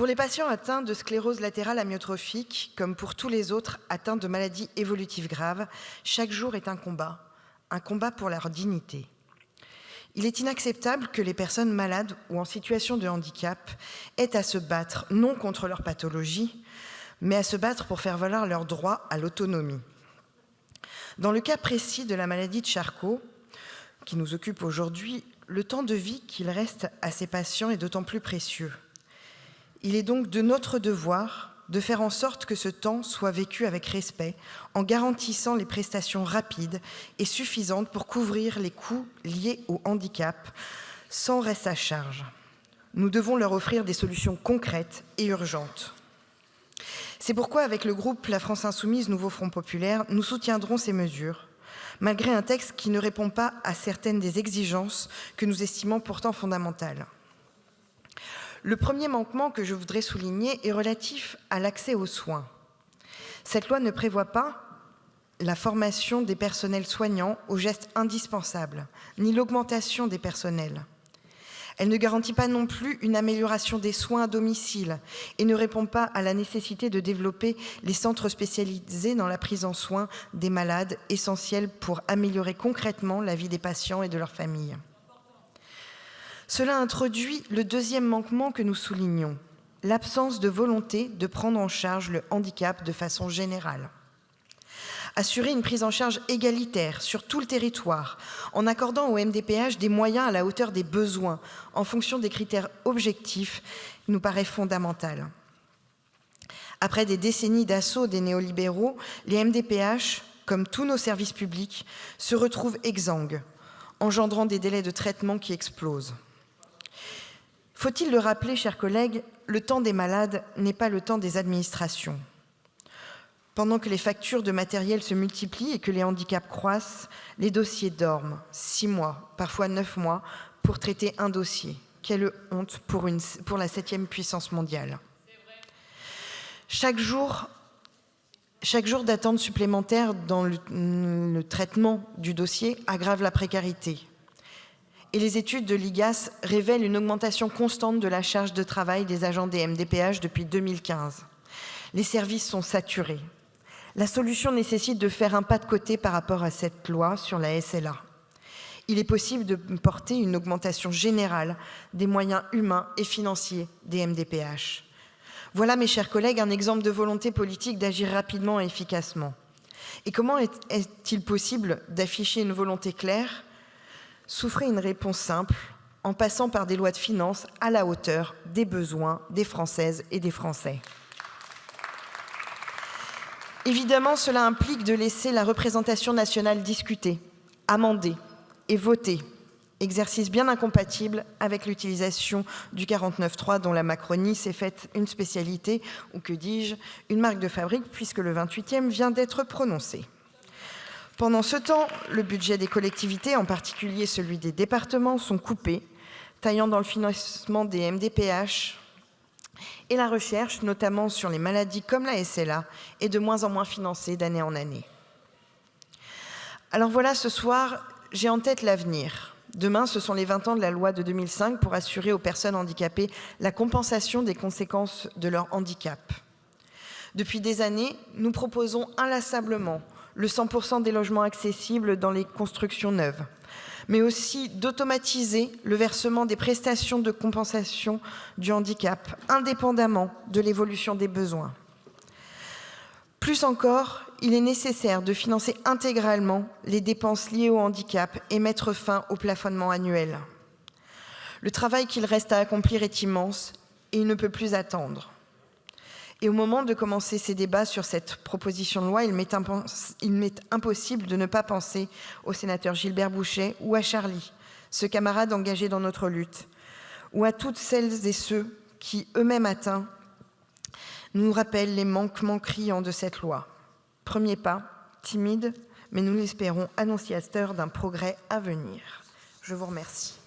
Pour les patients atteints de sclérose latérale amyotrophique, comme pour tous les autres atteints de maladies évolutives graves, chaque jour est un combat pour leur dignité. Il est inacceptable que les personnes malades ou en situation de handicap aient à se battre, non contre leur pathologie, mais à se battre pour faire valoir leur droit à l'autonomie. Dans le cas précis de la maladie de Charcot, qui nous occupe aujourd'hui, le temps de vie qu'il reste à ces patients est d'autant plus précieux. Il est donc de notre devoir de faire en sorte que ce temps soit vécu avec respect, en garantissant les prestations rapides et suffisantes pour couvrir les coûts liés au handicap, sans reste à charge. Nous devons leur offrir des solutions concrètes et urgentes. C'est pourquoi, avec le groupe La France Insoumise Nouveau Front Populaire, nous soutiendrons ces mesures, malgré un texte qui ne répond pas à certaines des exigences que nous estimons pourtant fondamentales. Le premier manquement que je voudrais souligner est relatif à l'accès aux soins. Cette loi ne prévoit pas la formation des personnels soignants aux gestes indispensables, ni l'augmentation des personnels. Elle ne garantit pas non plus une amélioration des soins à domicile et ne répond pas à la nécessité de développer les centres spécialisés dans la prise en soin des malades, essentiels pour améliorer concrètement la vie des patients et de leurs familles. Cela introduit le deuxième manquement que nous soulignons, l'absence de volonté de prendre en charge le handicap de façon générale. Assurer une prise en charge égalitaire sur tout le territoire, en accordant au MDPH des moyens à la hauteur des besoins, en fonction des critères objectifs, nous paraît fondamental. Après des décennies d'assaut des néolibéraux, les MDPH, comme tous nos services publics, se retrouvent exsangues, engendrant des délais de traitement qui explosent. Faut-il le rappeler, chers collègues, le temps des malades n'est pas le temps des administrations. Pendant que les factures de matériel se multiplient et que les handicaps croissent, les dossiers dorment 6 mois, parfois 9 mois, pour traiter un dossier. Quelle honte pour la 7e puissance mondiale. Chaque jour d'attente supplémentaire dans le traitement du dossier aggrave la précarité. Et les études de l'IGAS révèlent une augmentation constante de la charge de travail des agents des MDPH depuis 2015. Les services sont saturés. La solution nécessite de faire un pas de côté par rapport à cette loi sur la SLA. Il est possible de porter une augmentation générale des moyens humains et financiers des MDPH. Voilà, mes chers collègues, un exemple de volonté politique d'agir rapidement et efficacement. Et comment est-il possible d'afficher une volonté claire ? Souffrez une réponse simple, en passant par des lois de finances à la hauteur des besoins des Françaises et des Français. Évidemment, cela implique de laisser la représentation nationale discuter, amender et voter, exercice bien incompatible avec l'utilisation du 49.3 dont la Macronie s'est faite une spécialité, ou que dis-je, une marque de fabrique, puisque le 28e vient d'être prononcé. Pendant ce temps, le budget des collectivités, en particulier celui des départements, sont coupés, taillant dans le financement des MDPH, et la recherche, notamment sur les maladies comme la SLA, est de moins en moins financée d'année en année. Alors voilà, ce soir, j'ai en tête l'avenir. Demain, ce sont les 20 ans de la loi de 2005 pour assurer aux personnes handicapées la compensation des conséquences de leur handicap. Depuis des années, nous proposons inlassablement le 100% des logements accessibles dans les constructions neuves, mais aussi d'automatiser le versement des prestations de compensation du handicap, indépendamment de l'évolution des besoins. Plus encore, il est nécessaire de financer intégralement les dépenses liées au handicap et mettre fin au plafonnement annuel. Le travail qu'il reste à accomplir est immense et il ne peut plus attendre. Et au moment de commencer ces débats sur cette proposition de loi, il m'est impossible de ne pas penser au sénateur Gilbert Bouchet ou à Charlie, ce camarade engagé dans notre lutte, ou à toutes celles et ceux qui, eux-mêmes atteints, nous rappellent les manquements criants de cette loi. Premier pas, timide, mais nous l'espérons annonciateur d'un progrès à venir. Je vous remercie.